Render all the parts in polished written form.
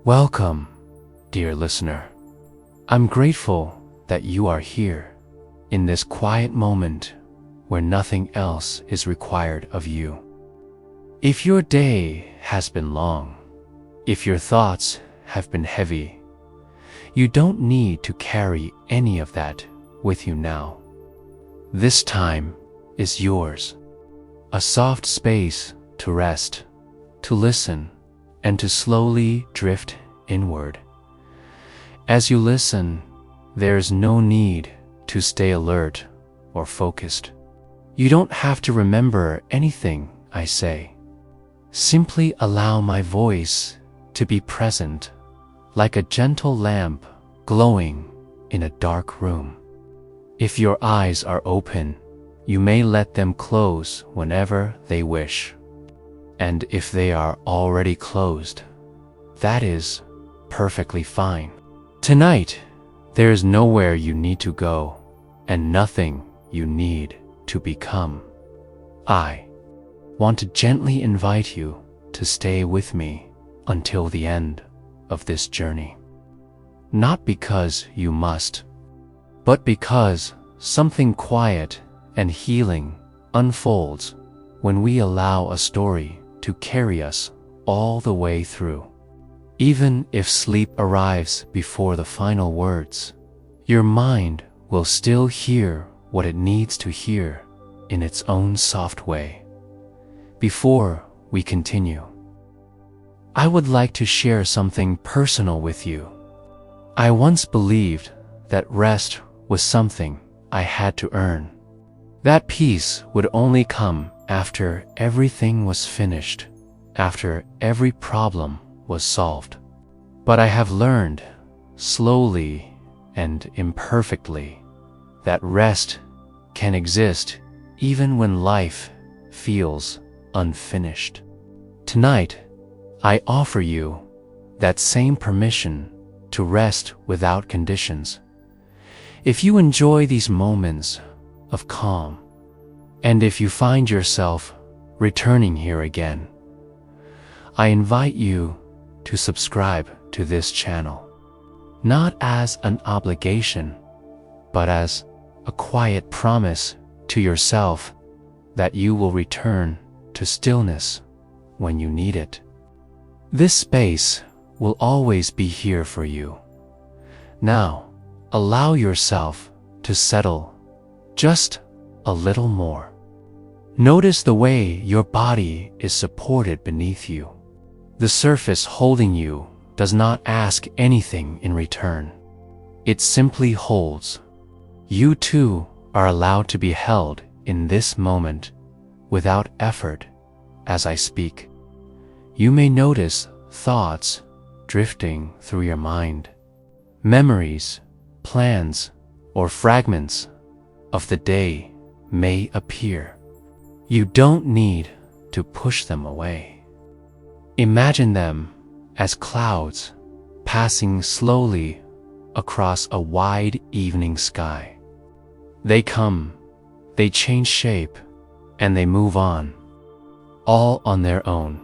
Welcome, dear listener. I'm grateful that you are here in this quiet moment where nothing else is required of you. If your day has been long, if your thoughts have been heavy, you don't need to carry any of that with you now. This time is yours, a soft space to rest, to listen, and to slowly drift inward. As you listen, there's no need to stay alert or focused. You don't have to remember anything I say. Simply allow my voice to be present, like a gentle lamp glowing in a dark room. If your eyes are open, you may let them close whenever they wish. And if they are already closed, that is perfectly fine. Tonight, there is nowhere you need to go and nothing you need to become. I want to gently invite you to stay with me until the end of this journey. Not because you must, but because something quiet and healing unfolds when we allow a story to carry us all the way through. Even if sleep arrives before the final words, your mind will still hear what it needs to hear in its own soft way. Before we continue, I would like to share something personal with you. I once believed that rest was something I had to earn. That peace would only come after everything was finished, after every problem was solved. But I have learned, slowly and imperfectly, that rest can exist even when life feels unfinished. Tonight, I offer you that same permission to rest without conditions. If you enjoy these moments of calm, and if you find yourself returning here again, I invite you to subscribe to this channel, not as an obligation, but as a quiet promise to yourself that you will return to stillness when you need it. This space will always be here for you. Now, allow yourself to settle just a little more. Notice the way your body is supported beneath you. The surface holding you does not ask anything in return. It simply holds. You too are allowed to be held in this moment without effort as I speak. You may notice thoughts drifting through your mind, memories, plans, or fragments of the day may appear. You don't need to push them away. Imagine them as clouds passing slowly across a wide evening sky. They come, they change shape, and they move on, all on their own.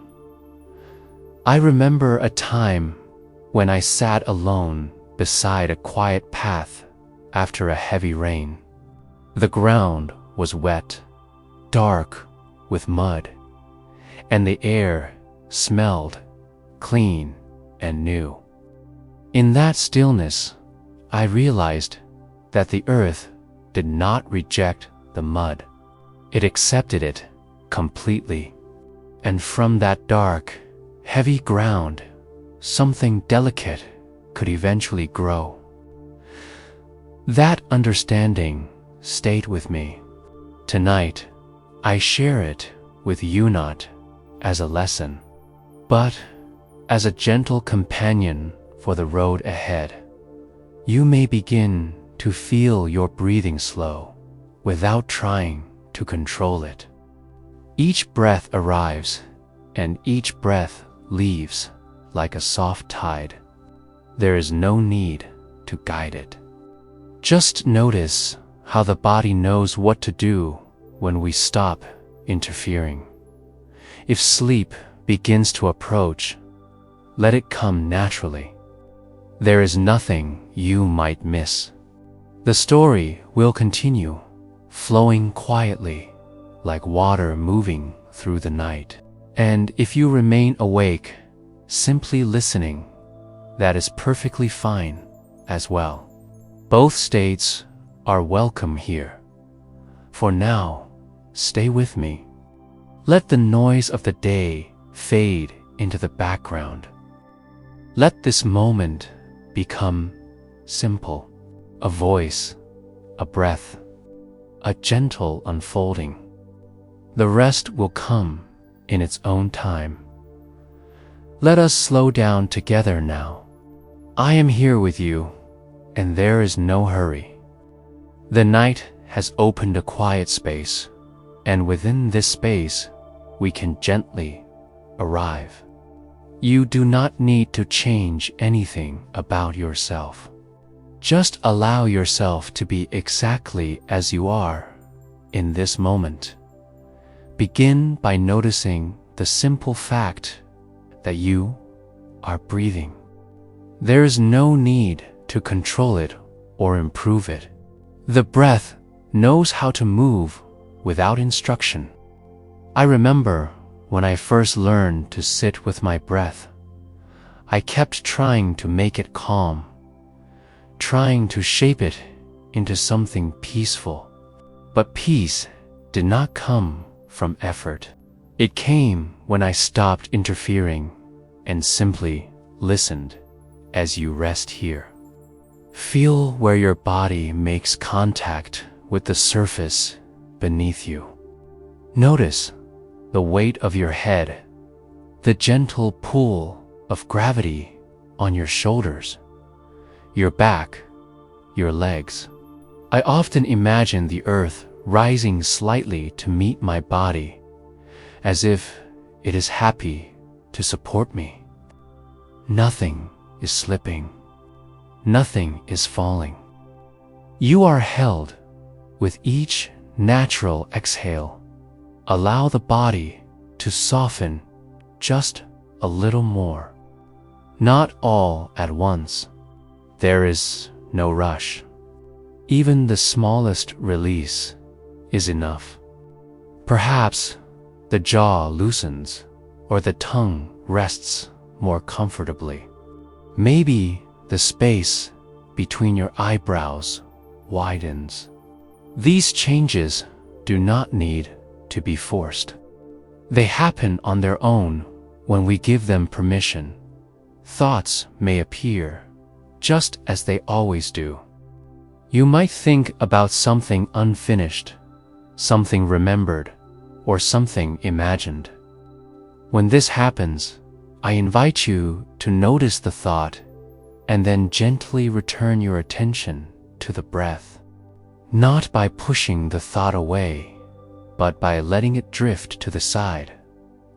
I remember a time when I sat alone beside a quiet path after a heavy rain. The ground was wet, dark with mud, and the air smelled clean and new. In that stillness, I realized that the earth did not reject the mud. It accepted it completely. And from that dark, heavy ground, something delicate could eventually grow. That understanding stayed with me. Tonight, I share it with you not as a lesson, but as a gentle companion for the road ahead. You may begin to feel your breathing slow without trying to control it. Each breath arrives and each breath leaves like a soft tide. There is no need to guide it. Just notice how the body knows what to do when we stop interfering. If sleep begins to approach, let it come naturally. There is nothing you might miss. The story will continue, flowing quietly, like water moving through the night. And if you remain awake, simply listening, that is perfectly fine as well. Both states are welcome here. For now, stay with me. Let the noise of the day fade into the background. Let this moment become simple. A voice, a breath, a gentle unfolding. The rest will come in its own time. Let us slow down together now. I am here with you, and there is no hurry. The night has opened a quiet space, and within this space, we can gently arrive. You do not need to change anything about yourself. Just allow yourself to be exactly as you are in this moment. Begin by noticing the simple fact that you are breathing. There is no need to control it or improve it. The breath knows how to move without instruction. I remember when I first learned to sit with my breath, I kept trying to make it calm, trying to shape it into something peaceful. But peace did not come from effort. It came when I stopped interfering and simply listened as you rest here. Feel where your body makes contact with the surface beneath you. Notice the weight of your head, the gentle pull of gravity on your shoulders, your back, your legs. I often imagine the earth rising slightly to meet my body, as if it is happy to support me. Nothing is slipping. Nothing is falling. You are held with each natural exhale. Allow the body to soften just a little more. Not all at once. There is no rush. Even the smallest release is enough. Perhaps the jaw loosens or the tongue rests more comfortably. Maybe the space between your eyebrows widens. These changes do not need to be forced. They happen on their own when we give them permission. Thoughts may appear just as they always do. You might think about something unfinished, something remembered, or something imagined. When this happens, I invite you to notice the thought and then gently return your attention to the breath. Not by pushing the thought away, but by letting it drift to the side,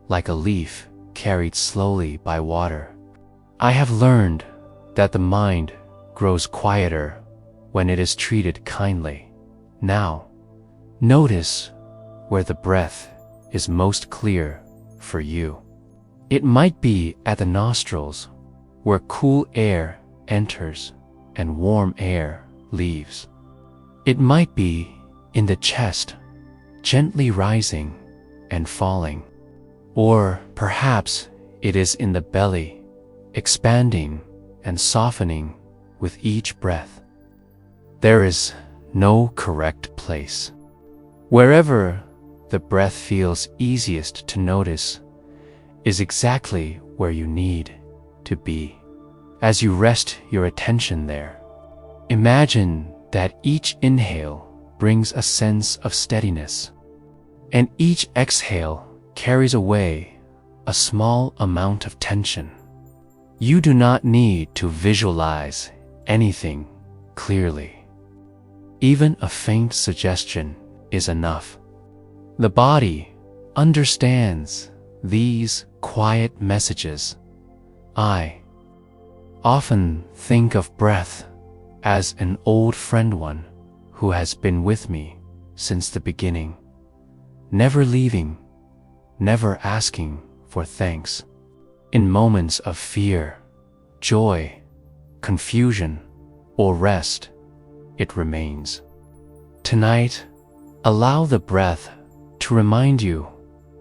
like a leaf carried slowly by water. I have learned that the mind grows quieter when it is treated kindly. Now, notice where the breath is most clear for you. It might be at the nostrils, where cool air enters and warm air leaves. It might be in the chest, gently rising and falling. Or perhaps it is in the belly, expanding and softening with each breath. There is no correct place. Wherever the breath feels easiest to notice is exactly where you need to be. As you rest your attention there, imagine that each inhale brings a sense of steadiness, and each exhale carries away a small amount of tension. You do not need to visualize anything clearly. Even a faint suggestion is enough. The body understands these quiet messages. I often think of breath as an old friend, one who has been with me since the beginning, never leaving, never asking for thanks. In moments of fear, joy, confusion, or rest, it remains. Tonight, allow the breath to remind you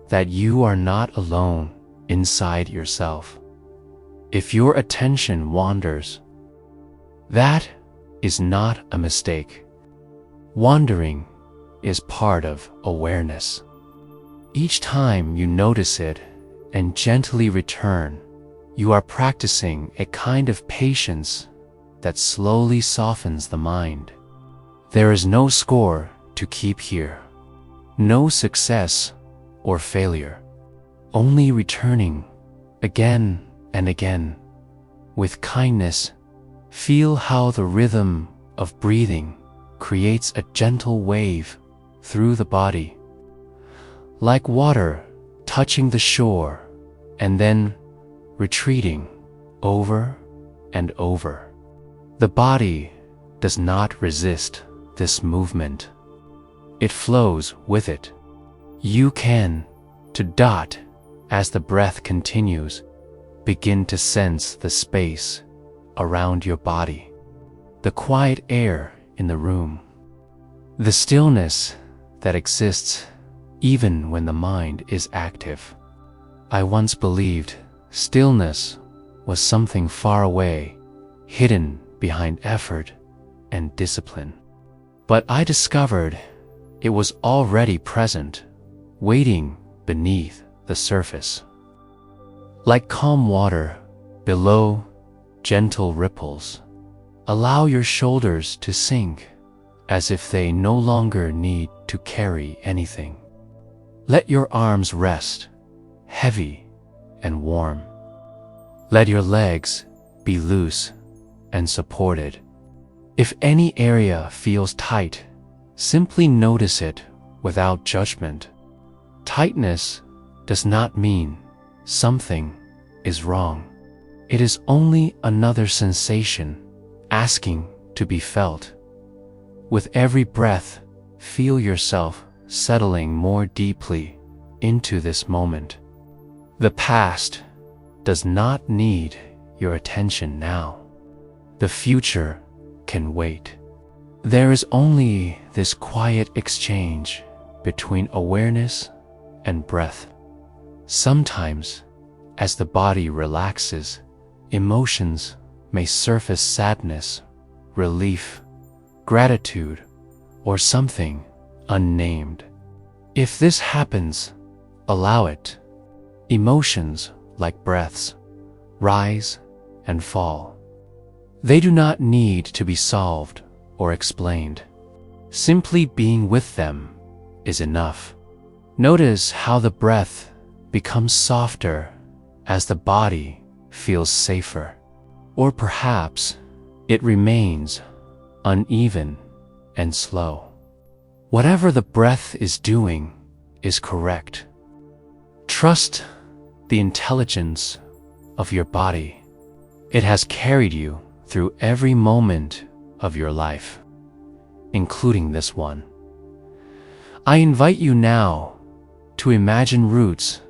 that you are not alone inside yourself. If your attention wanders, that is not a mistake. Wandering is part of awareness. Each time you notice it and gently return, you are practicing a kind of patience that slowly softens the mind. There is no score to keep here, no success or failure, only returning again and again. With kindness, feel how the rhythm of breathing creates a gentle wave through the body, like water touching the shore and then retreating over and over. The body does not resist this movement. It flows with it. You can, to dot, as the breath continues, begin to sense the space around your body, the quiet air in the room, the stillness that exists even when the mind is active. I once believed stillness was something far away, hidden behind effort and discipline. But I discovered it was already present, waiting beneath the surface. Like calm water below gentle ripples, allow your shoulders to sink as if they no longer need to carry anything. Let your arms rest, heavy and warm. Let your legs be loose and supported. If any area feels tight, simply notice it without judgment. Tightness does not mean something is wrong. It is only another sensation asking to be felt. With every breath, feel yourself settling more deeply into this moment. The past does not need your attention now. The future can wait. There is only this quiet exchange between awareness and breath. Sometimes, as the body relaxes, emotions may surface: sadness, relief, gratitude, or something unnamed. If this happens, allow it. Emotions, like breaths, rise and fall. They do not need to be solved or explained. Simply being with them is enough. Notice how the breath becomes softer as the body feels safer. Or perhaps it remains uneven and slow. Whatever the breath is doing is correct. Trust the intelligence of your body. It has carried you through every moment of your life, including this one. I invite you now to imagine roots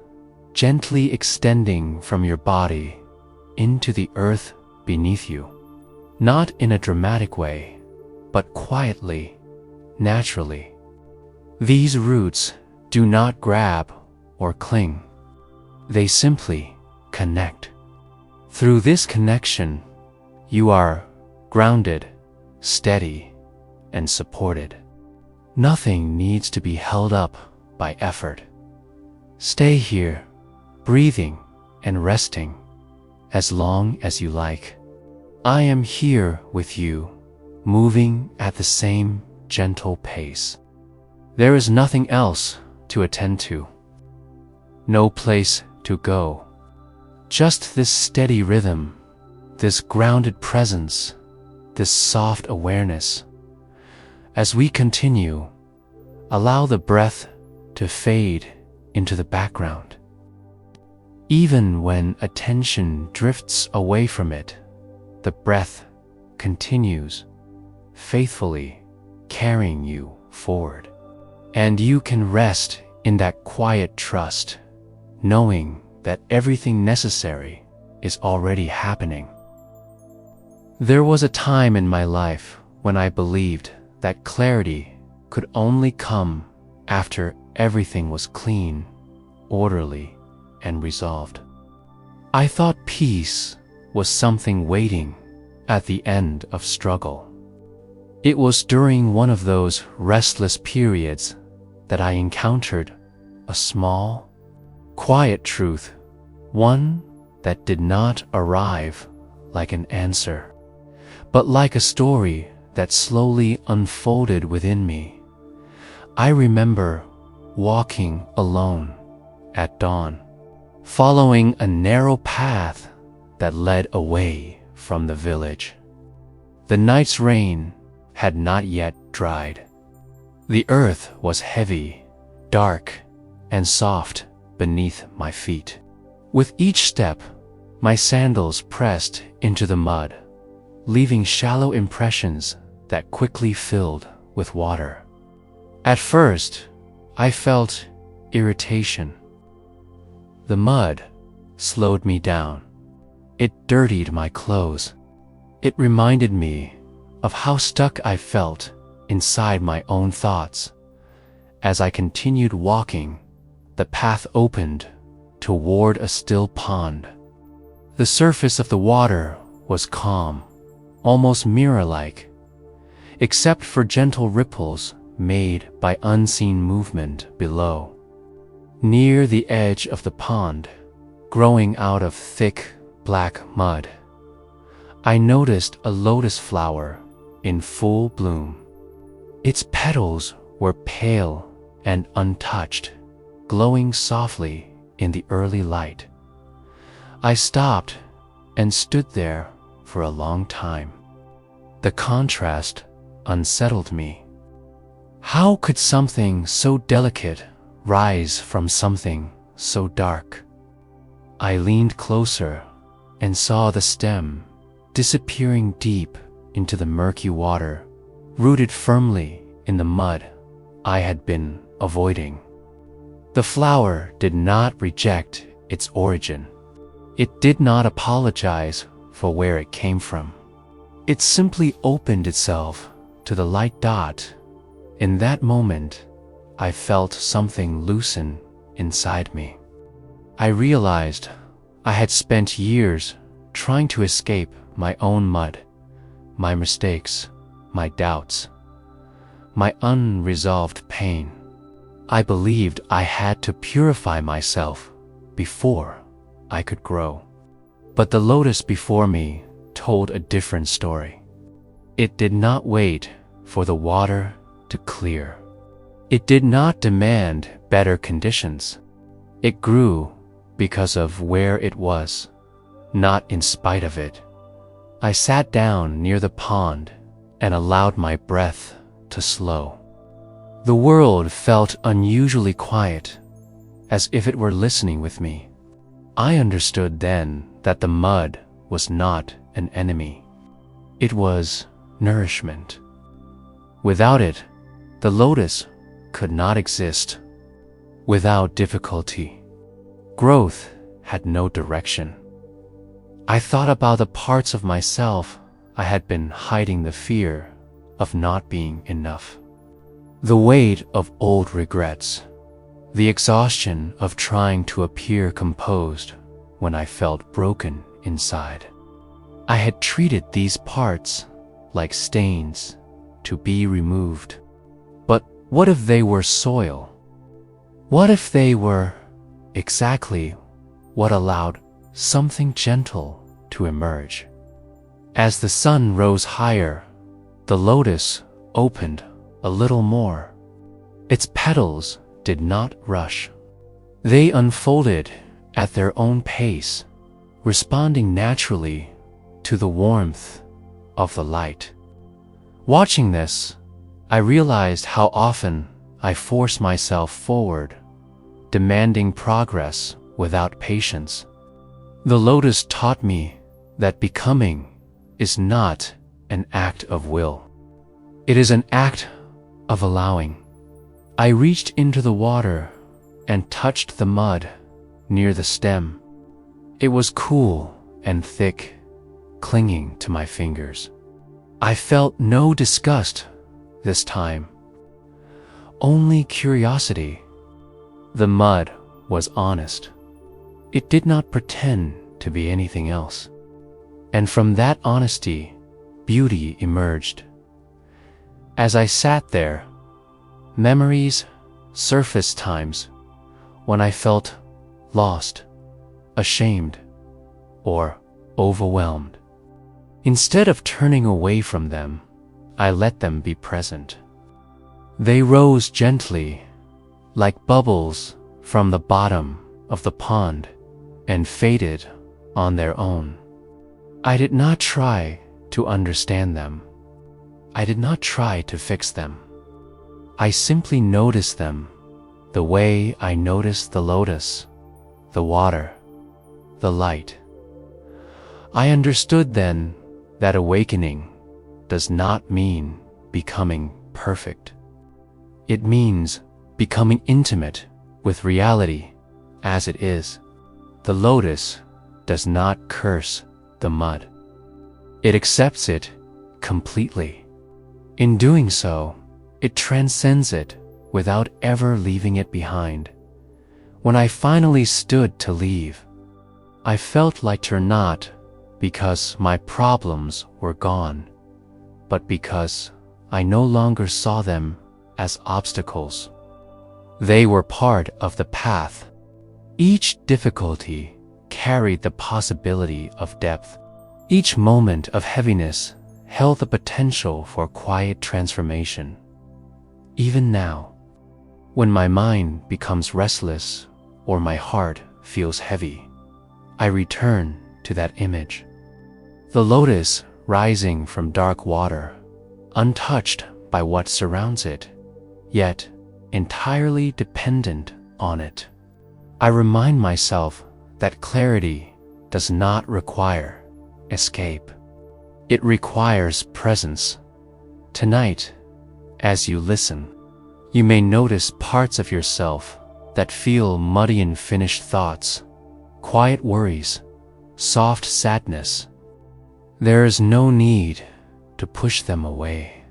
gently extending from your body into the earth beneath you, not in a dramatic way, but quietly, naturally. These roots do not grab or cling. They simply connect. Through this connection, you are grounded, steady, and supported. Nothing needs to be held up by effort. Stay here, breathing and resting, as long as you like. I am here with you, moving at the same gentle pace. There is nothing else to attend to, no place to go. Just this steady rhythm, this grounded presence, this soft awareness. As we continue, allow the breath to fade into the background. Even when attention drifts away from it, the breath continues, faithfully carrying you forward. And you can rest in that quiet trust, knowing that everything necessary is already happening. There was a time in my life when I believed that clarity could only come after everything was clean, orderly, and resolved. I thought peace was something waiting at the end of struggle. It was during one of those restless periods that I encountered a small, quiet truth, one that did not arrive like an answer, but like a story that slowly unfolded within me. I remember walking alone at dawn, following a narrow path that led away from the village. The night's rain had not yet dried. The earth was heavy, dark, and soft beneath my feet. With each step, my sandals pressed into the mud, leaving shallow impressions that quickly filled with water. At first, I felt irritation. The mud slowed me down. It dirtied my clothes. It reminded me of how stuck I felt inside my own thoughts. As I continued walking, the path opened toward a still pond. The surface of the water was calm, almost mirror-like, except for gentle ripples made by unseen movement below. Near the edge of the pond, growing out of thick black mud, I noticed a lotus flower in full bloom. Its petals were pale and untouched, glowing softly in the early light. I stopped and stood there for a long time. The contrast unsettled me. How could something so delicate rise from something so dark? I leaned closer and saw the stem disappearing deep into the murky water, rooted firmly in the mud I had been avoiding. The flower did not reject its origin. It did not apologize for where it came from. It simply opened itself to the light dot. In that moment, I felt something loosen inside me. I realized I had spent years trying to escape my own mud, my mistakes, my doubts, my unresolved pain. I believed I had to purify myself before I could grow. But the lotus before me told a different story. It did not wait for the water to clear. It did not demand better conditions. It grew because of where it was, not in spite of it. I sat down near the pond and allowed my breath to slow. The world felt unusually quiet, as if it were listening with me. I understood then that the mud was not an enemy. It was nourishment. Without it, the lotus could not exist. Without difficulty, growth had no direction. I thought about the parts of myself I had been hiding, the fear of not being enough, the weight of old regrets, the exhaustion of trying to appear composed when I felt broken inside. I had treated these parts like stains to be removed. But what if they were soil? What if they were exactly what allowed something gentle to emerge? As the sun rose higher, the lotus opened a little more. Its petals did not rush. They unfolded at their own pace, responding naturally to the warmth of the light. Watching this, I realized how often I force myself forward, demanding progress without patience. The lotus taught me that becoming is not an act of will. It is an act of allowing. I reached into the water and touched the mud, near the stem. It was cool and thick, clinging to my fingers. I felt no disgust this time, only curiosity. The mud was honest. It did not pretend to be anything else. And from that honesty, beauty emerged. As I sat there, memories surfaced, times when I felt lost, ashamed, or overwhelmed. Instead of turning away from them, I let them be present. They rose gently, like bubbles from the bottom of the pond, and faded on their own. I did not try to understand them. I did not try to fix them. I simply noticed them the way I noticed the lotus, the water, the light. I understood then that awakening does not mean becoming perfect. It means becoming intimate with reality as it is. The lotus does not curse the mud. It accepts it completely. In doing so, it transcends it without ever leaving it behind. When I finally stood to leave, I felt lighter, not because my problems were gone, but because I no longer saw them as obstacles. They were part of the path. Each difficulty carried the possibility of depth. Each moment of heaviness held the potential for quiet transformation. Even now, when my mind becomes restless or my heart feels heavy, I return to that image. The lotus rising from dark water, untouched by what surrounds it, yet entirely dependent on it. I remind myself that clarity does not require escape. It requires presence. Tonight, as you listen, you may notice parts of yourself that feel muddy, unfinished thoughts, quiet worries, soft sadness. There is no need to push them away.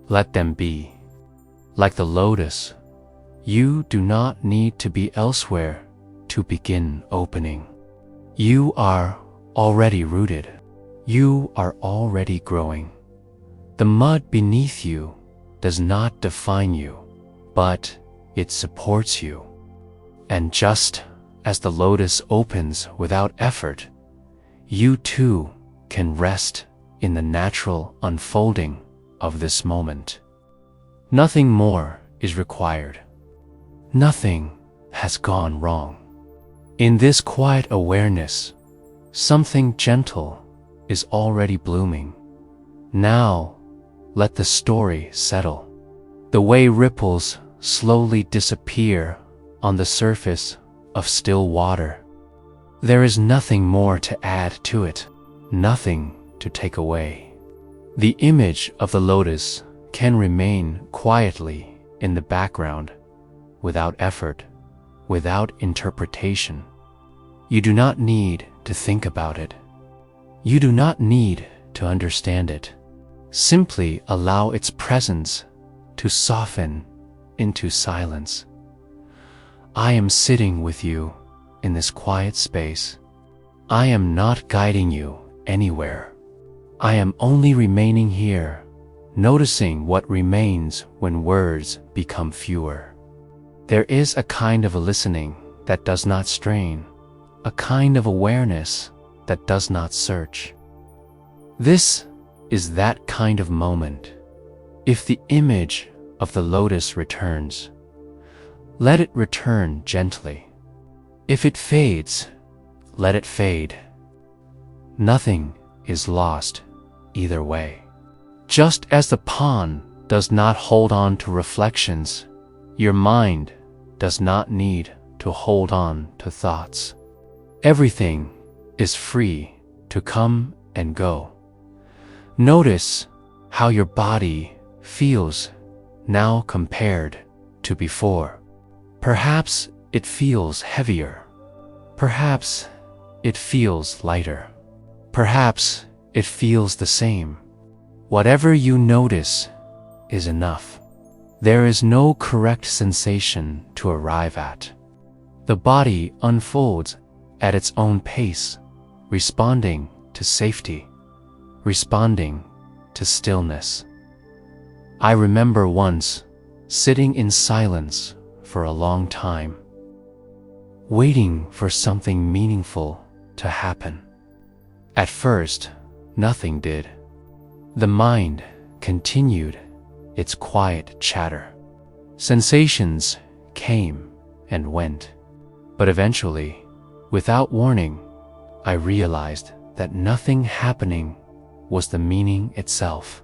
Let them be. Like the lotus, you do not need to be elsewhere to begin opening. You are already rooted. You are already growing. The mud beneath you does not define you, but it supports you. And just as the lotus opens without effort, you too can rest in the natural unfolding of this moment. Nothing more is required. Nothing has gone wrong. In this quiet awareness, something gentle is already blooming. Now, let the story settle. The way ripples slowly disappear on the surface of still water. There is nothing more to add to it, nothing to take away. The image of the lotus can remain quietly in the background, without effort, without interpretation. You do not need to think about it. You do not need to understand it. Simply allow its presence to soften into silence. I am sitting with you in this quiet space. I am not guiding you anywhere. I am only remaining here, noticing what remains when words become fewer. There is a kind of a listening that does not strain, a kind of awareness that does not search. This is that kind of moment. If the image of the lotus returns, let it return gently. If it fades, let it fade. Nothing is lost either way. Just as the pond does not hold on to reflections, your mind does not need to hold on to thoughts. Everything is free to come and go. Notice how your body feels now compared to before. Perhaps it feels heavier, Perhaps it feels lighter. Perhaps it feels the same. Whatever you notice is enough. There is no correct sensation to arrive at. The body unfolds at its own pace, responding to safety, responding to stillness. I remember once sitting in silence for a long time, waiting for something meaningful to happen. At first, nothing did. The mind continued its quiet chatter. Sensations came and went, but eventually, without warning, I realized that nothing happening was the meaning itself.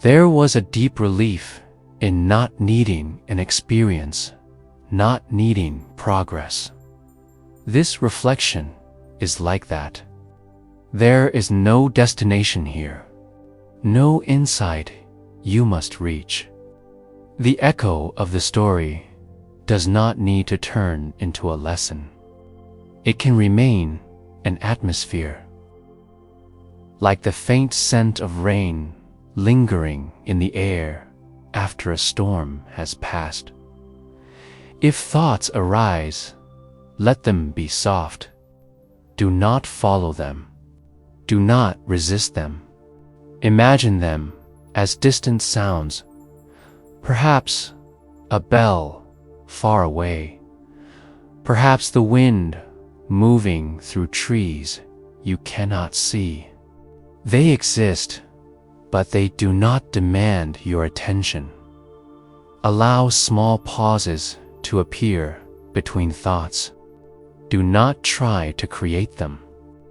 There was a deep relief in not needing an experience, not needing progress. This reflection is like that. There is no destination here, no insight you must reach. The echo of the story does not need to turn into a lesson. It can remain an atmosphere, like the faint scent of rain lingering in the air after a storm has passed. If thoughts arise, let them be soft. Do not follow them. Do not resist them. Imagine them as distant sounds, perhaps a bell far away, perhaps the wind moving through trees you cannot see. They exist, but they do not demand your attention. Allow small pauses to appear between thoughts. Do not try to create them.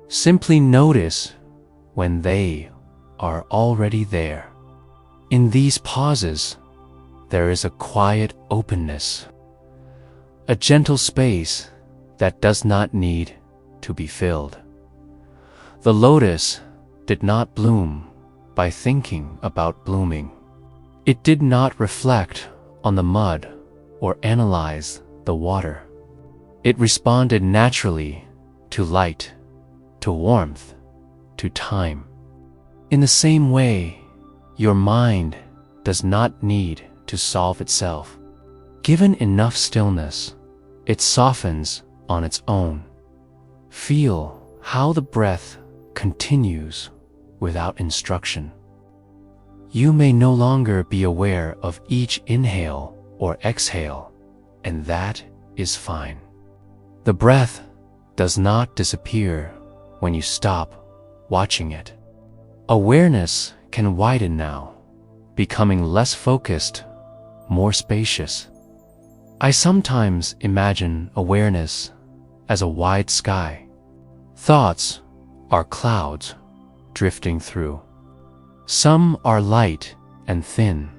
Simply notice when they are already there. In these pauses, there is a quiet openness, a gentle space that does not need to be filled. The lotus did not bloom by thinking about blooming. It did not reflect on the mud or analyze the water. It responded naturally to light, to warmth, to time. In the same way, your mind does not need to solve itself. Given enough stillness, it softens on its own. Feel how the breath continues without instruction. You may no longer be aware of each inhale or exhale, and that is fine. The breath does not disappear when you stop watching it. Awareness can widen now, becoming less focused, more spacious. I sometimes imagine awareness as a wide sky. Thoughts are clouds drifting through. Some are light and thin.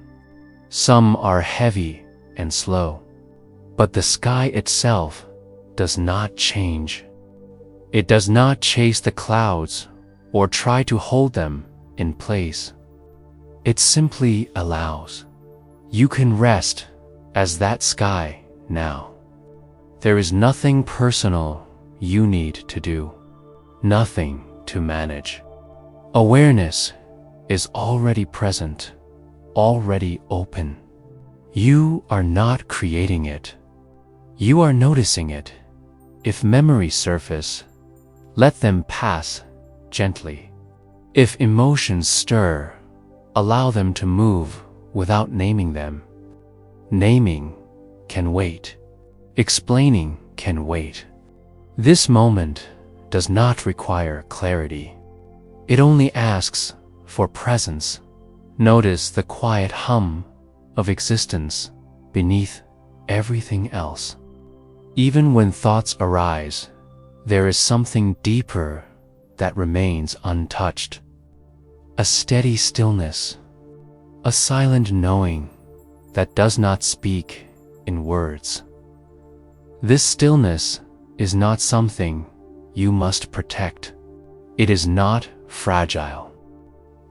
Some are heavy and slow. But the sky itself does not change. It does not chase the clouds or try to hold them in place. It simply allows. You can rest as that sky now. There is nothing personal you need to do, nothing to manage. Awareness is already present, already open. You are not creating it. You are noticing it. If memories surface, let them pass gently. If emotions stir, allow them to move without naming them. Naming can wait. Explaining can wait. This moment does not require clarity. It only asks for presence. Notice the quiet hum of existence beneath everything else. Even when thoughts arise, there is something deeper that remains untouched. A steady stillness, a silent knowing that does not speak in words. This stillness is not something you must protect. It is not fragile.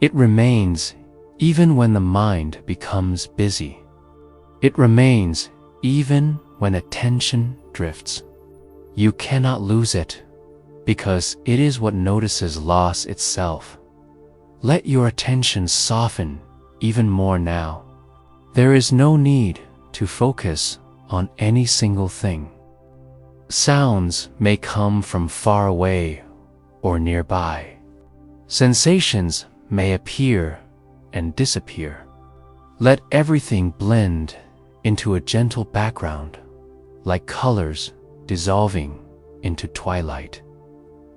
It remains even when the mind becomes busy. It remains even when attention drifts. You cannot lose it, because it is what notices loss itself. Let your attention soften even more now. There is no need to focus on any single thing. Sounds may come from far away or nearby. Sensations may appear and disappear. Let everything blend into a gentle background, like colors dissolving into twilight.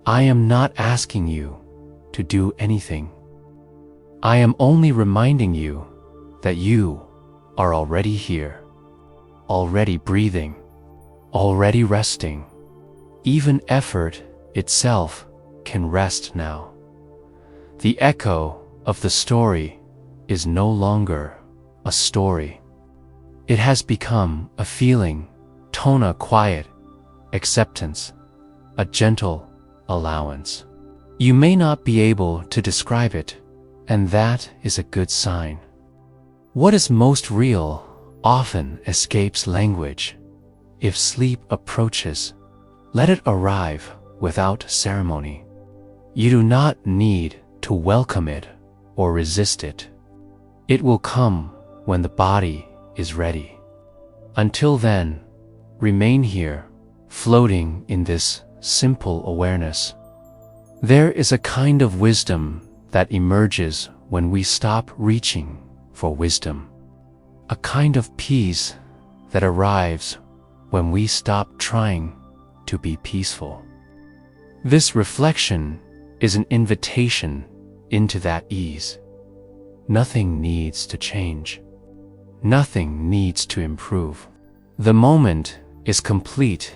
I am not asking you to do anything. I am only reminding you that you are already here, already breathing, already resting. Even effort itself can rest now. The echo of the story is no longer a story. It has become a feeling, tona quiet, acceptance, a gentle allowance. You may not be able to describe it, and that is a good sign. What is most real often escapes language. If sleep approaches, let it arrive without ceremony. You do not need to welcome it or resist it. It will come when the body is ready. Until then, remain here, floating in this simple awareness. There is a kind of wisdom that emerges when we stop reaching for wisdom. A kind of peace that arrives when we stop trying to be peaceful. This reflection is an invitation into that ease. Nothing needs to change. Nothing needs to improve. The moment is complete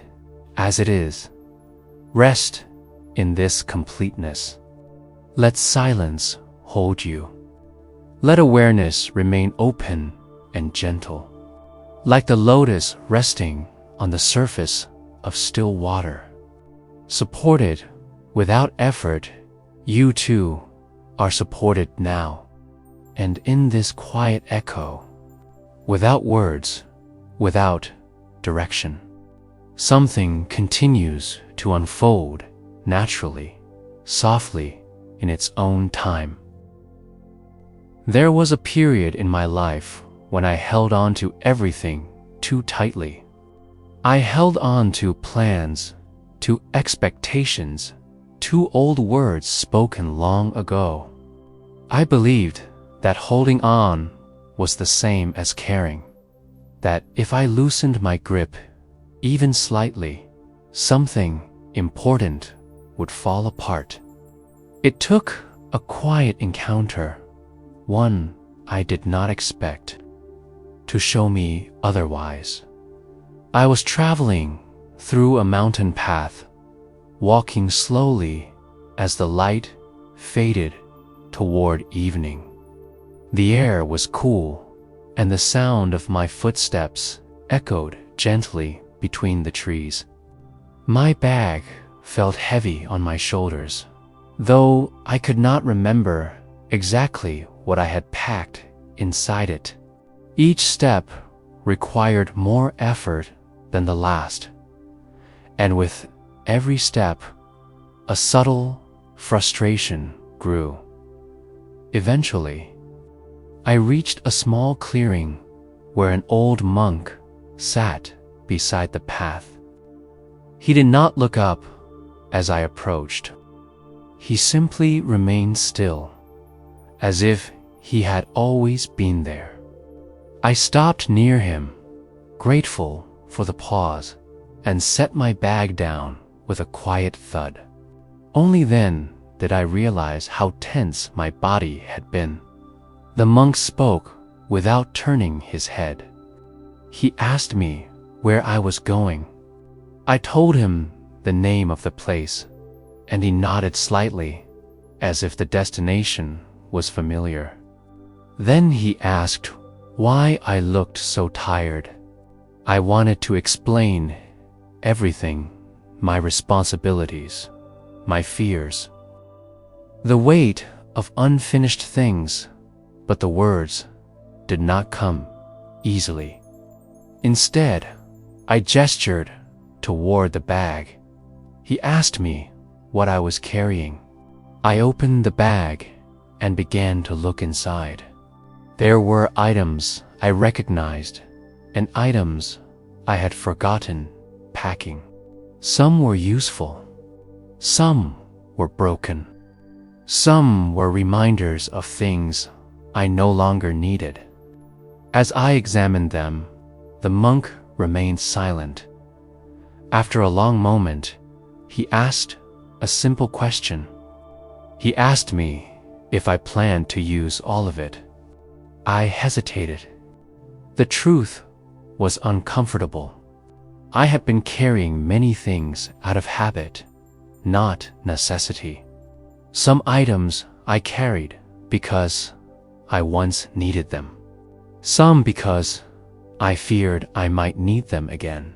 as it is. Rest in this completeness. Let silence hold you. Let awareness remain open and gentle, like the lotus resting on the surface of still water. Supported without effort, you too are supported now. And in this quiet echo, without words, without direction, something continues to unfold naturally, softly, in its own time. There was a period in my life when I held on to everything too tightly. I held on to plans, to expectations, to old words spoken long ago. I believed that holding on was the same as caring, that if I loosened my grip, even slightly, something important would fall apart. It took a quiet encounter, one I did not expect, to show me otherwise. I was traveling through a mountain path, walking slowly as the light faded toward evening. The air was cool, and the sound of my footsteps echoed gently between the trees. My bag felt heavy on my shoulders, though I could not remember exactly what I had packed inside it. Each step required more effort than the last, and with every step, a subtle frustration grew. Eventually, I reached a small clearing where an old monk sat beside the path. He did not look up as I approached. He simply remained still, as if he had always been there. I stopped near him, grateful for the pause, and set my bag down with a quiet thud. Only then did I realize how tense my body had been. The monk spoke without turning his head. He asked me where I was going. I told him the name of the place, and he nodded slightly, as if the destination was familiar. Then he asked why I looked so tired. I wanted to explain everything, my responsibilities, my fears, the weight of unfinished things, but the words did not come easily. Instead, I gestured toward the bag. He asked me what I was carrying. I opened the bag and began to look inside. There were items I recognized and items I had forgotten packing. Some were useful. Some were broken. Some were reminders of things I no longer needed. As I examined them, the monk remained silent. After a long moment, he asked a simple question. He asked me if I planned to use all of it. I hesitated. The truth was uncomfortable. I had been carrying many things out of habit, not necessity. Some items I carried because I once needed them. Some because I feared I might need them again.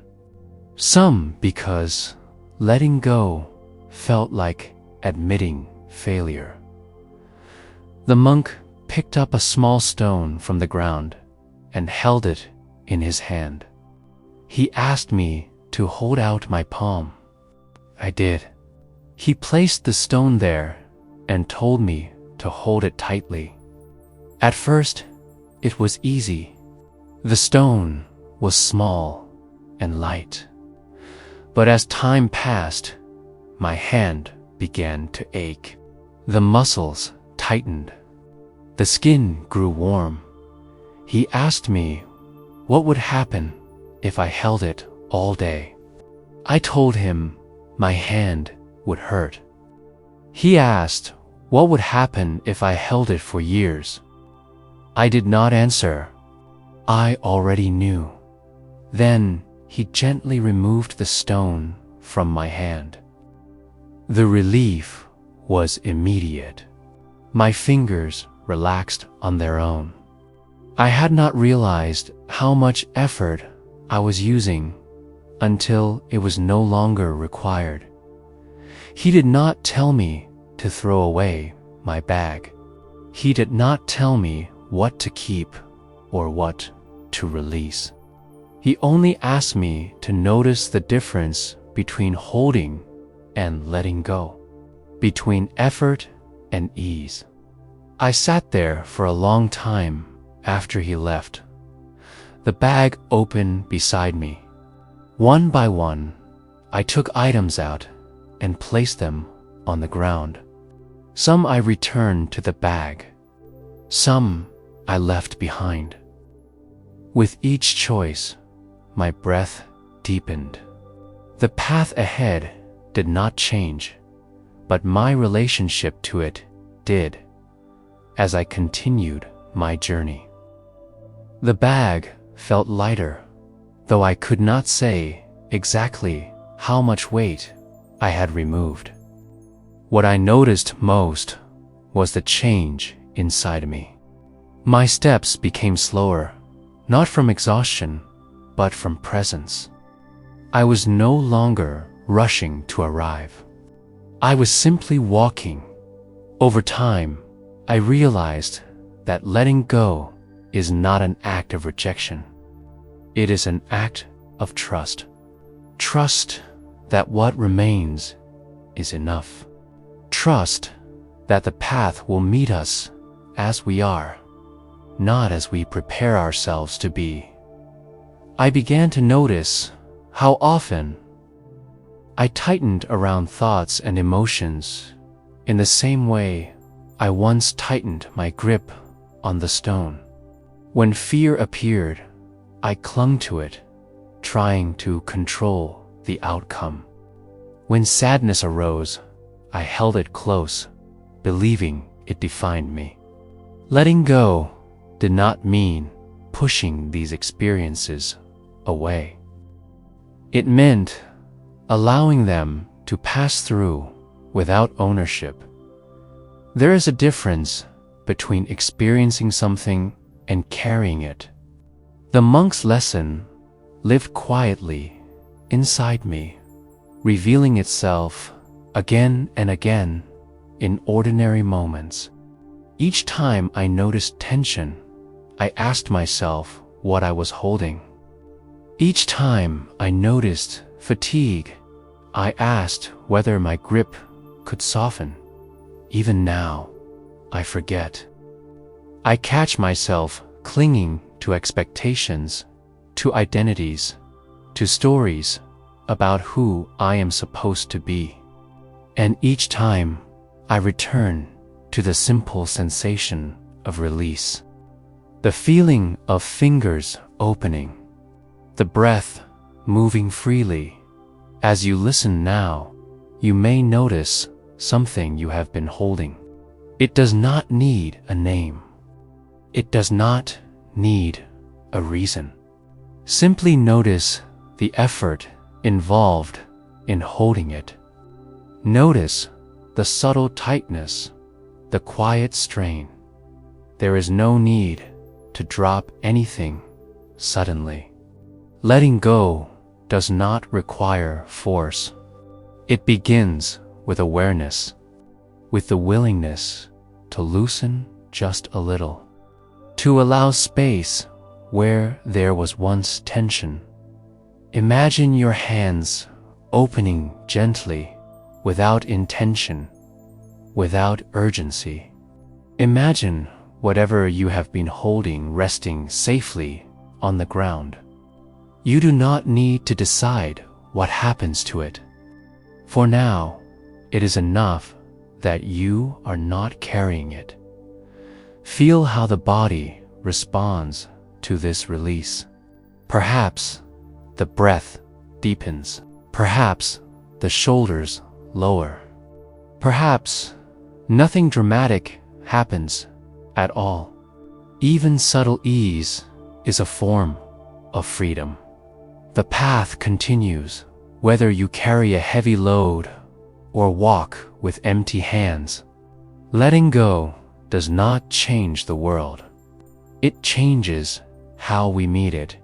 Some because letting go felt like admitting failure. The monk picked up a small stone from the ground and held it in his hand. He asked me to hold out my palm. I did. He placed the stone there and told me to hold it tightly. At first, it was easy. The stone was small and light. But as time passed, my hand began to ache. The muscles tightened. The skin grew warm. He asked me what would happen if I held it all day. I told him my hand would hurt. He asked what would happen if I held it for years. I did not answer. I already knew. Then he gently removed the stone from my hand. The relief was immediate. My fingers relaxed on their own. I had not realized how much effort I was using until it was no longer required. He did not tell me to throw away my bag. He did not tell me what to keep or what to release. He only asked me to notice the difference between holding and letting go, between effort and ease. I sat there for a long time after he left, the bag open beside me. One by one, I took items out and placed them on the ground. Some I returned to the bag. Some I left behind. With each choice, my breath deepened. The path ahead did not change, but my relationship to it did, as I continued my journey. The bag felt lighter, though I could not say exactly how much weight I had removed. What I noticed most was the change inside me. My steps became slower, not from exhaustion, but from presence. I was no longer rushing to arrive. I was simply walking. Over time, I realized that letting go is not an act of rejection. It is an act of trust. Trust that what remains is enough. Trust that the path will meet us as we are, not as we prepare ourselves to be. I began to notice how often I tightened around thoughts and emotions in the same way I once tightened my grip on the stone. When fear appeared, I clung to it, trying to control the outcome. When sadness arose, I held it close, believing it defined me. Letting go did not mean pushing these experiences away. It meant allowing them to pass through without ownership. There is a difference between experiencing something and carrying it. The monk's lesson lived quietly inside me, revealing itself again and again in ordinary moments. Each time I noticed tension, I asked myself what I was holding. Each time I noticed fatigue, I asked whether my grip could soften. Even now, I forget. I catch myself clinging to expectations, to identities, to stories about who I am supposed to be. And each time, I return to the simple sensation of release. The feeling of fingers opening, the breath moving freely. As you listen now, you may notice something you have been holding. It does not need a name. It does not need a reason. Simply notice the effort involved in holding it. Notice the subtle tightness, the quiet strain. There is no need to drop anything suddenly. Letting go does not require force. It begins with awareness, with the willingness to loosen just a little, to allow space where there was once tension. Imagine your hands opening gently, without intention, without urgency. Imagine whatever you have been holding resting safely on the ground. You do not need to decide what happens to it. For now, it is enough that you are not carrying it. Feel how the body responds to this release. Perhaps the breath deepens. Perhaps the shoulders lower. Perhaps nothing dramatic happens at all. Even subtle ease is a form of freedom. The path continues, whether you carry a heavy load or walk with empty hands. Letting go does not change the world. It changes how we meet it.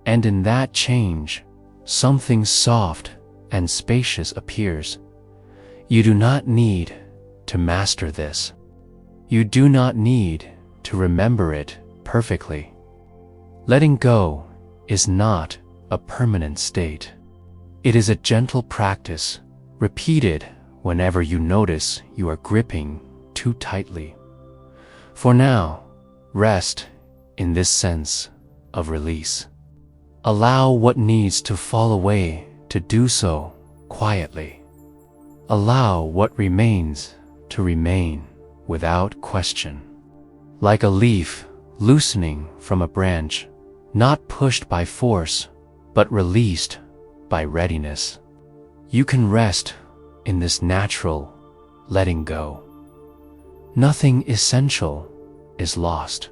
And in that change, something soft and spacious appears. You do not need to master this. You do not need to remember it perfectly. Letting go is not a permanent state. It is a gentle practice, repeated whenever you notice you are gripping too tightly. For now, rest in this sense of release. Allow what needs to fall away to do so quietly. Allow what remains to remain without question. Like a leaf loosening from a branch, not pushed by force, but released by readiness. You can rest in this natural letting go. Nothing essential is lost.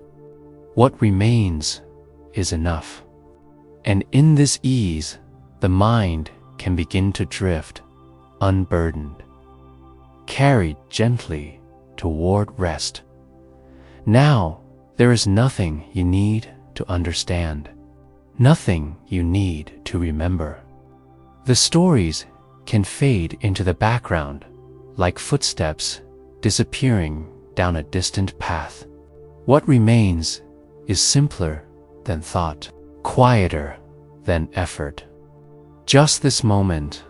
What remains is enough. And in this ease, the mind can begin to drift, unburdened, carried gently toward rest. Now, there is nothing you need to understand, nothing you need to remember. The stories can fade into the background, like footsteps disappearing down a distant path. What remains is simpler than thought, quieter than effort. Just this moment,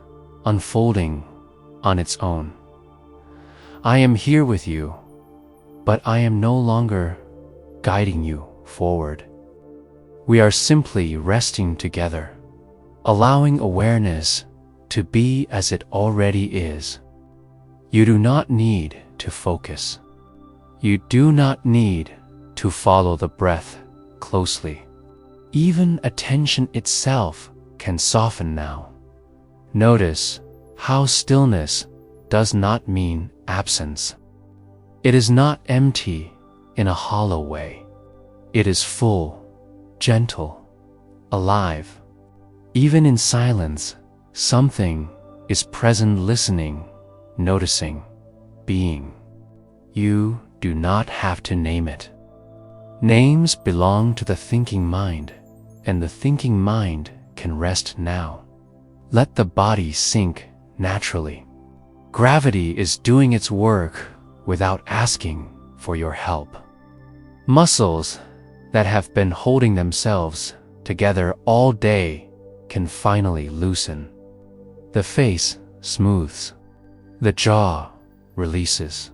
unfolding on its own. I am here with you, but I am no longer guiding you forward. We are simply resting together, allowing awareness to be as it already is. You do not need to focus. You do not need to follow the breath closely. Even attention itself can soften now. Notice how stillness does not mean absence. It is not empty in a hollow way. It is full, gentle, alive. Even in silence, something is present, listening, noticing, being. You do not have to name it. Names belong to the thinking mind, and the thinking mind can rest now. Let the body sink naturally. Gravity is doing its work without asking for your help. Muscles that have been holding themselves together all day can finally loosen. The face smooths. The jaw releases.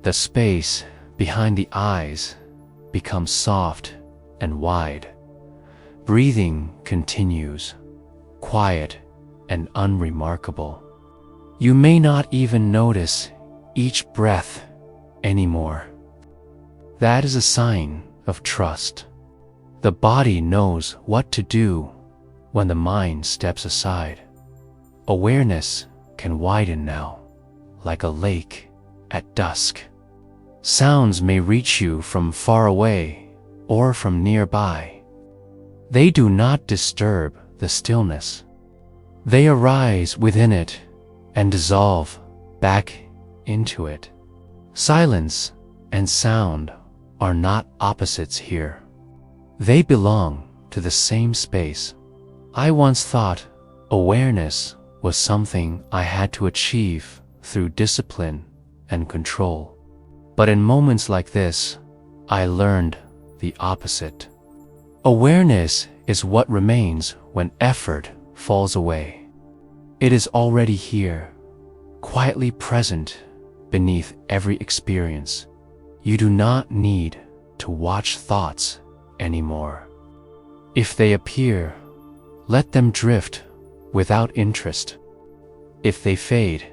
The space behind the eyes becomes soft and wide. Breathing continues, quiet and unremarkable. You may not even notice each breath anymore. That is a sign of trust. The body knows what to do when the mind steps aside. Awareness can widen now, like a lake at dusk. Sounds may reach you from far away or from nearby. They do not disturb the stillness. They arise within it and dissolve back into it. Silence and sound are not opposites here. They belong to the same space. I once thought awareness was something I had to achieve through discipline and control. But in moments like this, I learned the opposite. Awareness is what remains when effort falls away. It is already here, quietly present beneath every experience. You do not need to watch thoughts anymore. If they appear, let them drift without interest. If they fade,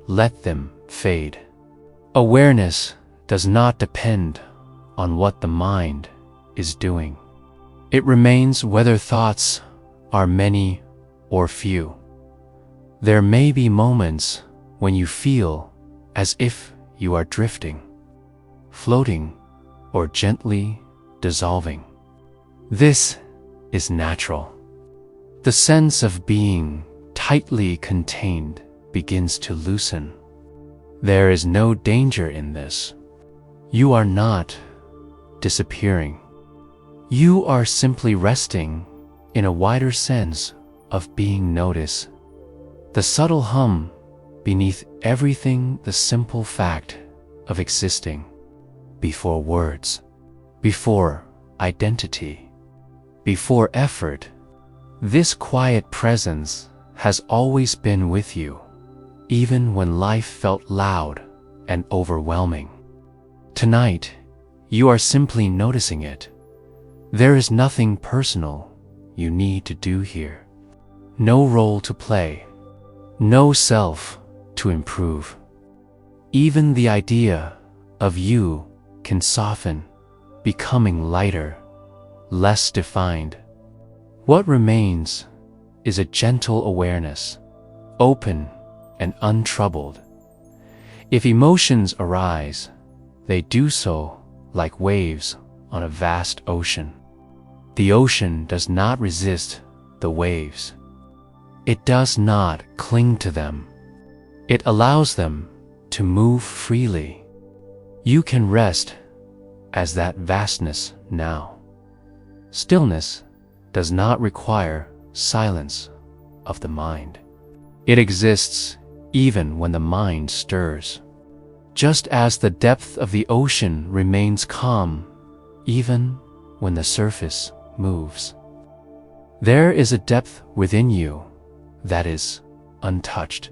let them fade. Awareness does not depend on what the mind is doing. It remains whether thoughts are many or few. There may be moments when you feel as if you are drifting, floating, or gently dissolving. This is natural. The sense of being tightly contained begins to loosen. There is no danger in this. You are not disappearing. You are simply resting in a wider sense of being noticed. The subtle hum beneath everything, the simple fact of existing, before words, before identity, before effort. This quiet presence has always been with you, even when life felt loud and overwhelming. Tonight, you are simply noticing it. There is nothing personal you need to do here. No role to play. No self to improve. Even the idea of you can soften, becoming lighter, less defined. What remains is a gentle awareness, open and untroubled. If emotions arise, they do so like waves on a vast ocean. The ocean does not resist the waves. It does not cling to them. It allows them to move freely. You can rest as that vastness now. Stillness does not require silence of the mind. It exists even when the mind stirs. Just as the depth of the ocean remains calm even when the surface moves. There is a depth within you that is untouched.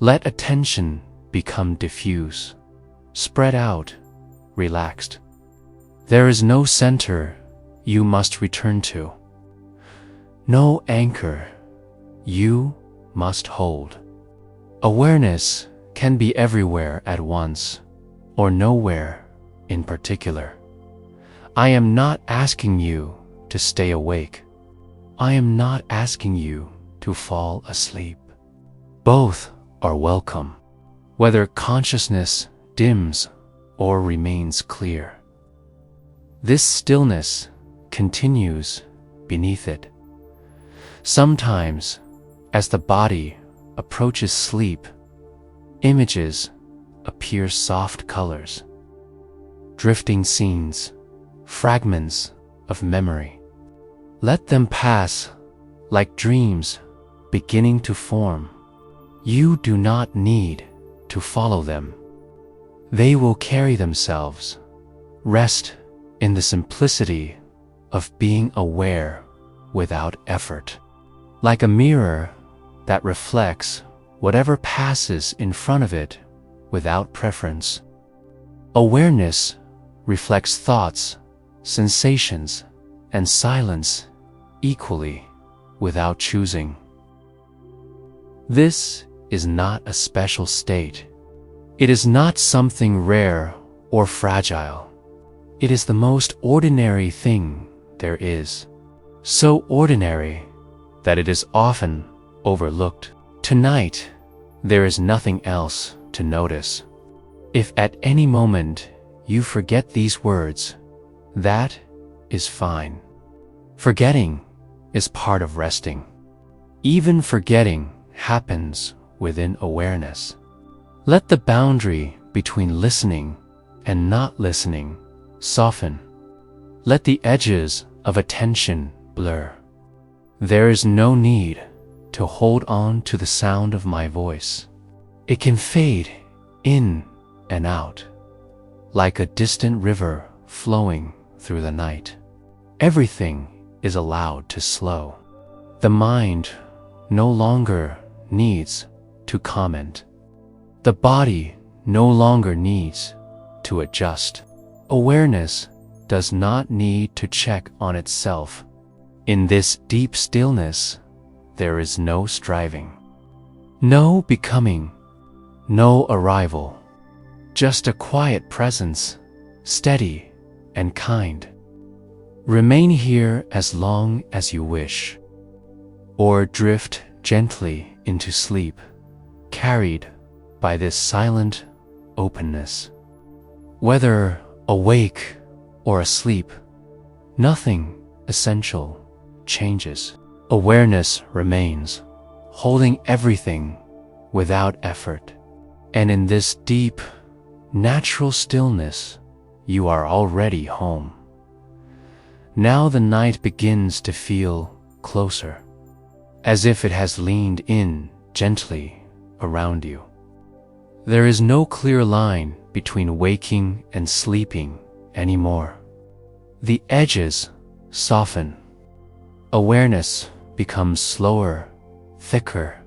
Let attention become diffuse, spread out, relaxed. There is no center you must return to, no anchor you must hold. Awareness can be everywhere at once, or nowhere in particular. I am not asking you to stay awake. I am not asking you to fall asleep. Both are welcome, whether consciousness dims or remains clear. This stillness continues beneath it. Sometimes, as the body approaches sleep, images appear, soft colors, drifting scenes, fragments of memory. Let them pass like dreams beginning to form. You do not need to follow them. They will carry themselves. Rest in the simplicity of being aware without effort. Like a mirror that reflects whatever passes in front of it without preference. Awareness reflects thoughts, sensations, and silence equally without choosing. This is not a special state. It is not something rare or fragile. It is the most ordinary thing there is. So ordinary that it is often overlooked. Tonight, there is nothing else to notice. If at any moment you forget these words, that is fine. Forgetting is part of resting. Even forgetting happens within awareness. Let the boundary between listening and not listening soften. Let the edges of attention blur. There is no need to hold on to the sound of my voice. It can fade in and out, like a distant river flowing through the night. Everything is allowed to slow. The mind no longer needs to comment. The body no longer needs to adjust. Awareness does not need to check on itself. In this deep stillness, there is no striving, no becoming, no arrival, just a quiet presence, steady and kind. Remain here as long as you wish, or drift gently into sleep, carried by this silent openness. Whether awake or asleep, nothing essential changes. Awareness remains, holding everything without effort. And in this deep, natural stillness, you are already home. Now the night begins to feel closer, as if it has leaned in gently around you. There is no clear line between waking and sleeping anymore. The edges soften. Awareness becomes slower, thicker,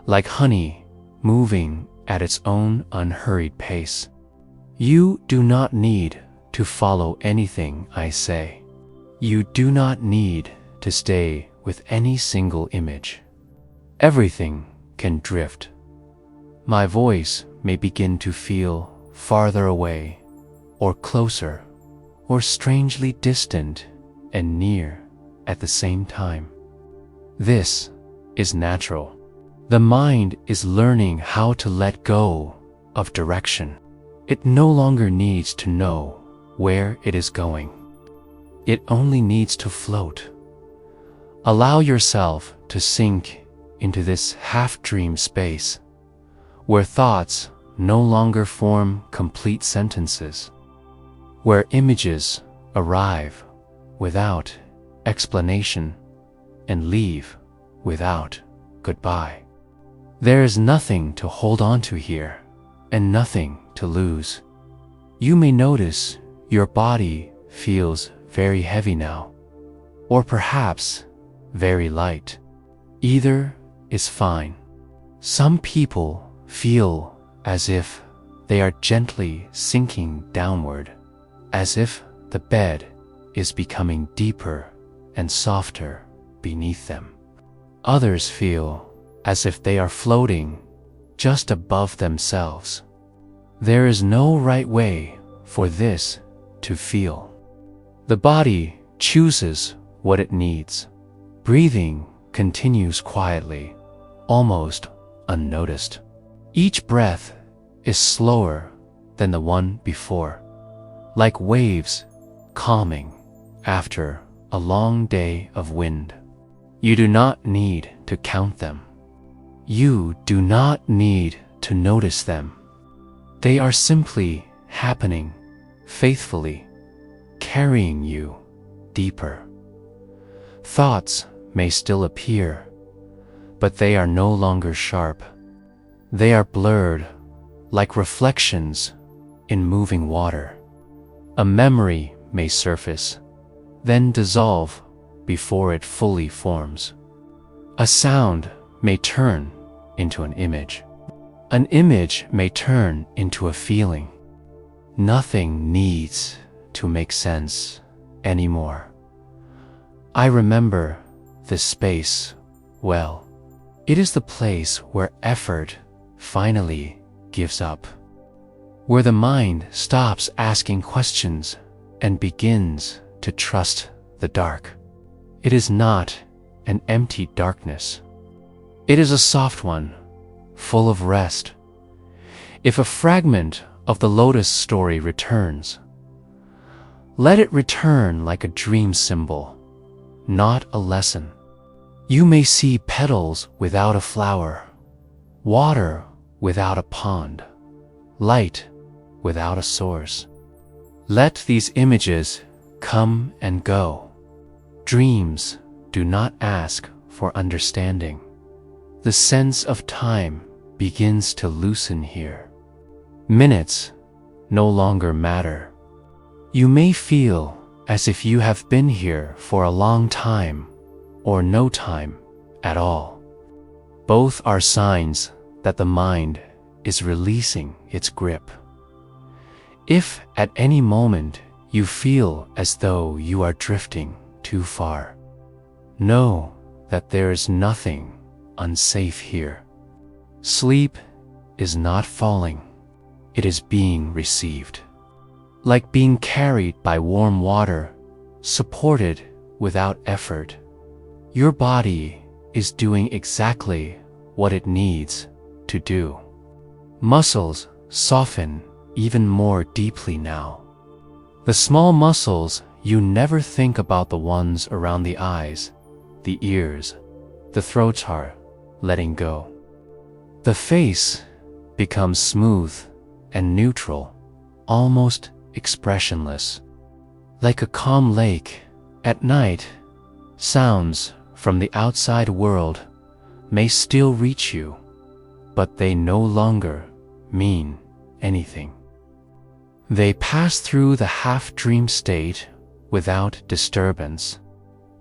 like honey moving at its own unhurried pace. You do not need to follow anything I say. You do not need to stay with any single image. Everything can drift. My voice may begin to feel farther away, or closer, or strangely distant and near at the same time. This is natural. The mind is learning how to let go of direction. It no longer needs to know where it is going. It only needs to float. Allow yourself to sink into this half-dream space, where thoughts no longer form complete sentences, where images arrive without explanation and leave without goodbye. There is nothing to hold on to here, and nothing to lose. You may notice your body feels very heavy now, or perhaps very light. Either is fine. Some people feel as if they are gently sinking downward, as if the bed is becoming deeper and softer beneath them. Others feel as if they are floating just above themselves. There is no right way for this to feel. The body chooses what it needs. Breathing continues quietly, almost unnoticed. Each breath is slower than the one before, like waves calming after a long day of wind. You do not need to count them. You do not need to notice them. They are simply happening faithfully, carrying you deeper. Thoughts may still appear, but they are no longer sharp. They are blurred, like reflections in moving water. A memory may surface, then dissolve before it fully forms. A sound may turn into an image. An image may turn into a feeling. Nothing needs to make sense anymore. I remember this space well. It is the place where effort finally gives up, where the mind stops asking questions and begins to trust the dark. It is not an empty darkness. It is a soft one, full of rest. If a fragment of the Lotus story returns, let it return like a dream symbol, not a lesson. You may see petals without a flower, water without a pond, light without a source. Let these images come and go. Dreams do not ask for understanding. The sense of time begins to loosen here. Minutes no longer matter. You may feel as if you have been here for a long time or no time at all. Both are signs that the mind is releasing its grip. If at any moment you feel as though you are drifting too far, know that there is nothing unsafe here. Sleep is not falling, it is being received. Like being carried by warm water, supported without effort. Your body is doing exactly what it needs to do. Muscles soften even more deeply now. The small muscles you never think about, the ones around the eyes, the ears, the throat, are letting go. The face becomes smooth and neutral, almost expressionless. Like a calm lake at night, sounds from the outside world may still reach you, but they no longer mean anything. They pass through the half-dream state without disturbance,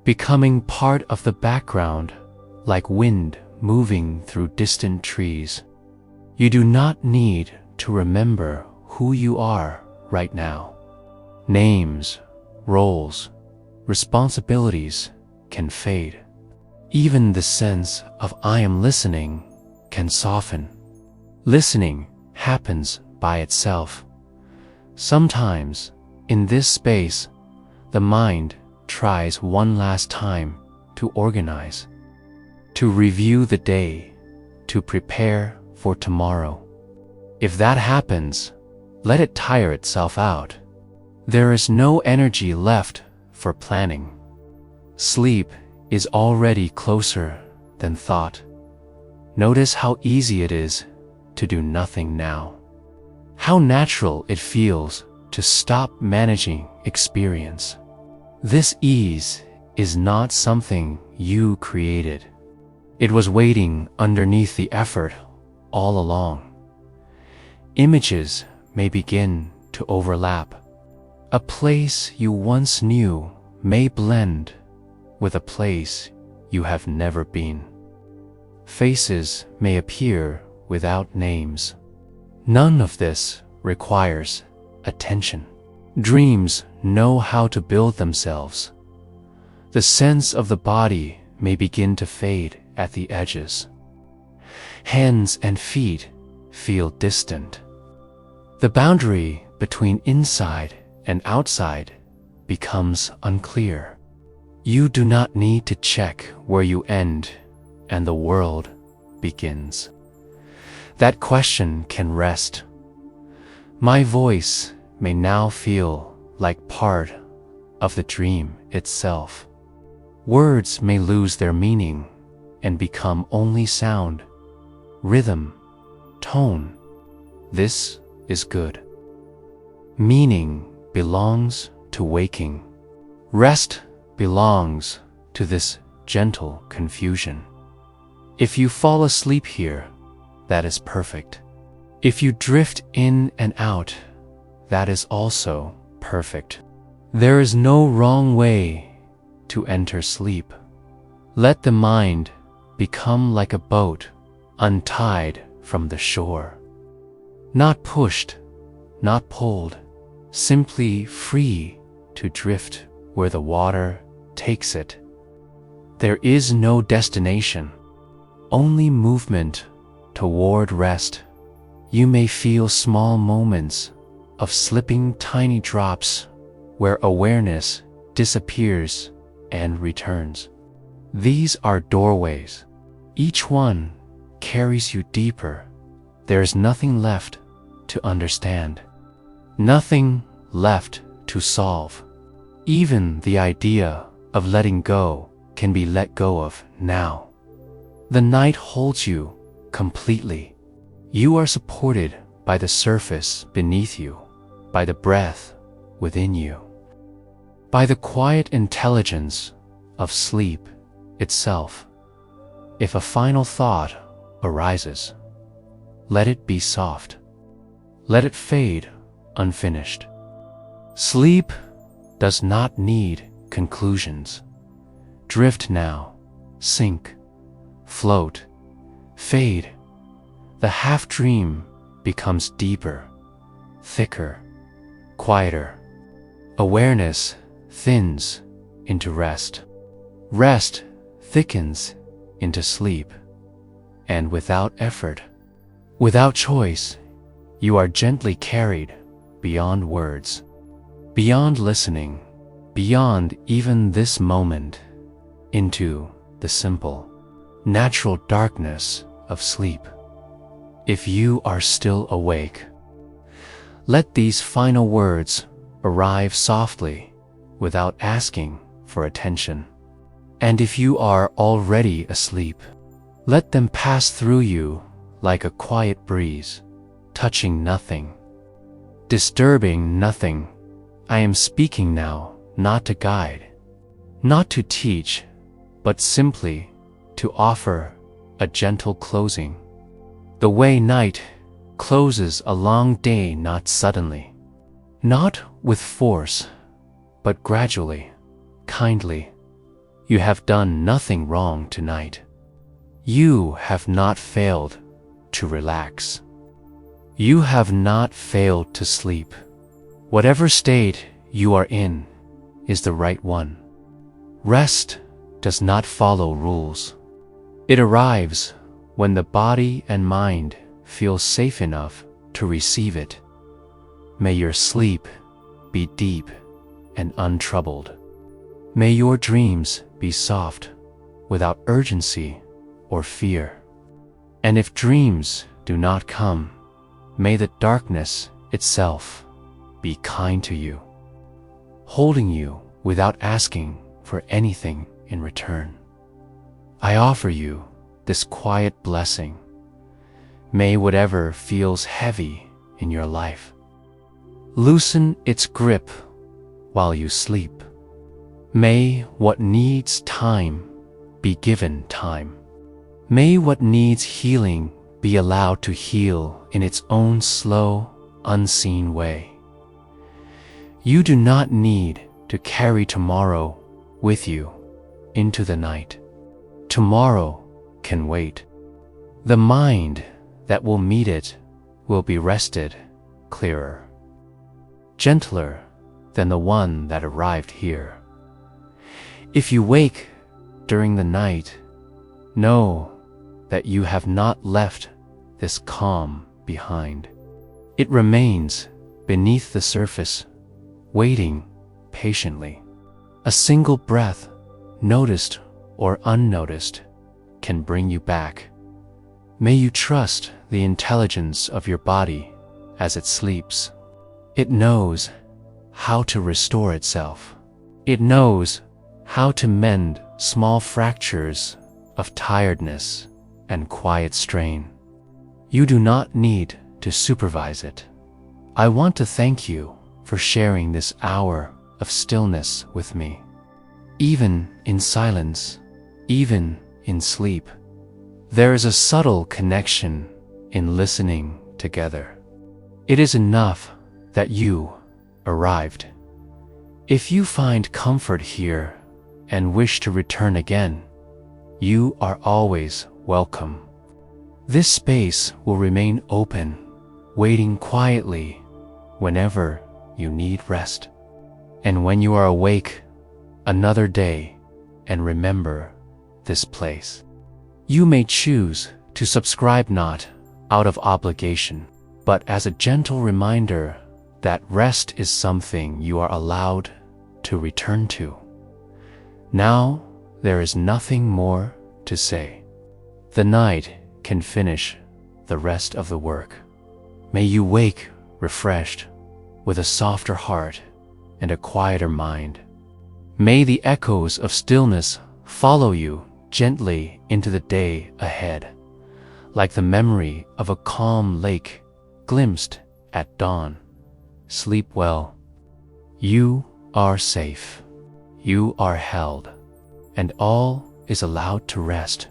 becoming part of the background like wind moving through distant trees. You do not need to remember who you are right now. Names, roles, responsibilities can fade. Even the sense of I am listening can soften. Listening happens by itself. Sometimes, in this space, the mind tries one last time to organize, to review the day, to prepare for tomorrow. If that happens, let it tire itself out. There is no energy left for planning. Sleep is already closer than thought. Notice how easy it is to do nothing now. How natural it feels to stop managing experience. This ease is not something you created. It was waiting underneath the effort all along. Images may begin to overlap. A place you once knew may blend with a place you have never been. Faces may appear without names. None of this requires attention. Dreams know how to build themselves. The sense of the body may begin to fade at the edges. Hands and feet feel distant. The boundary between inside and outside becomes unclear. You do not need to check where you end and the world begins. That question can rest. My voice may now feel like part of the dream itself. Words may lose their meaning and become only sound, rhythm, tone. This is good. Meaning belongs to waking. Rest belongs to this gentle confusion. If you fall asleep here, that is perfect. If you drift in and out, that is also perfect. There is no wrong way to enter sleep. Let the mind become like a boat untied from the shore. Not pushed, not pulled, simply free to drift where the water takes it. There is no destination, only movement toward rest. You may feel small moments of slipping tiny drops where awareness disappears and returns. These are doorways. Each one carries you deeper. There is nothing left to understand, nothing left to solve. Even the idea of letting go can be let go of now. The night holds you completely. You are supported by the surface beneath you, by the breath within you, by the quiet intelligence of sleep itself. If a final thought arises, let it be soft. Let it fade unfinished. Sleep does not need conclusions. Drift now, sink, float, fade. The half-dream becomes deeper, thicker, quieter. Awareness thins into rest. Rest thickens into sleep. And without effort, without choice, you are gently carried beyond words, beyond listening, beyond even this moment, into the simple, natural darkness of sleep. If you are still awake, let these final words arrive softly without asking for attention. And if you are already asleep, let them pass through you like a quiet breeze, touching nothing, disturbing nothing. I am speaking now not to guide, not to teach, but simply to offer a gentle closing. The way night closes a long day, not suddenly, not with force, but gradually, kindly. You have done nothing wrong tonight. You have not failed to relax. You have not failed to sleep. Whatever state you are in is the right one. Rest does not follow rules. It arrives when the body and mind feel safe enough to receive it. May your sleep be deep and untroubled. May your dreams be soft, without urgency or fear. And if dreams do not come, may the darkness itself be kind to you, holding you without asking for anything in return. I offer you this quiet blessing. May whatever feels heavy in your life loosen its grip while you sleep. May what needs time be given time. May what needs healing be allowed to heal in its own slow, unseen way. You do not need to carry tomorrow with you into the night. Tomorrow can wait. The mind that will meet it will be rested, clearer, gentler than the one that arrived here. If you wake during the night, know that you have not left this calm behind. It remains beneath the surface, waiting patiently. A single breath, noticed or unnoticed, can bring you back. May you trust the intelligence of your body as it sleeps. It knows how to restore itself. It knows how to mend small fractures of tiredness and quiet strain. You do not need to supervise it. I want to thank you for sharing this hour of stillness with me. Even in silence, even in sleep, there is a subtle connection in listening together. It is enough that you arrived. If you find comfort here and wish to return again, you are always welcome. This space will remain open, waiting quietly whenever you need rest. And when you are awake another day and remember this place, you may choose to subscribe not out of obligation, but as a gentle reminder that rest is something you are allowed to return to. Now there is nothing more to say. The night can finish the rest of the work. May you wake refreshed, with a softer heart and a quieter mind. May the echoes of stillness follow you gently into the day ahead, like the memory of a calm lake glimpsed at dawn. Sleep well. You are safe. You are held, and all is allowed to rest.